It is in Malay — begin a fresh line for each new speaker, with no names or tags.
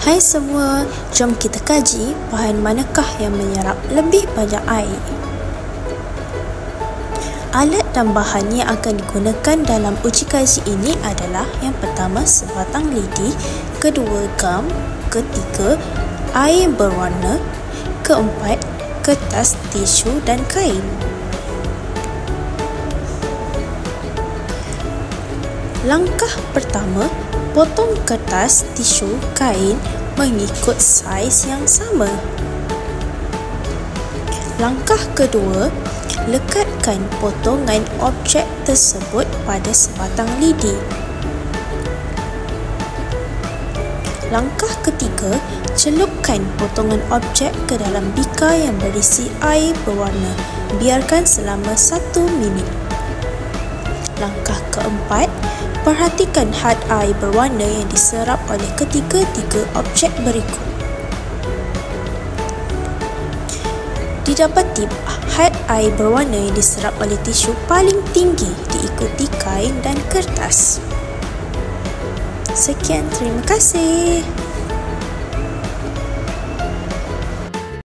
Hai semua, jom kita kaji bahan manakah yang menyerap lebih banyak air. Alat dan bahan yang akan digunakan dalam uji kaji ini adalah yang pertama sebatang lidi, kedua gam, ketiga air berwarna, keempat kertas, tisu dan kain. Langkah pertama, potong kertas, tisu, kain mengikut saiz yang sama. Langkah kedua, lekatkan potongan objek tersebut pada sebatang lidi. Langkah ketiga, celupkan potongan objek ke dalam bikar yang berisi air berwarna. Biarkan selama 1 minit. Langkah keempat, perhatikan had air berwarna yang diserap oleh ketiga-tiga objek berikut. Didapati had air berwarna yang diserap oleh tisu paling tinggi, diikuti kain dan kertas. Sekian, terima kasih.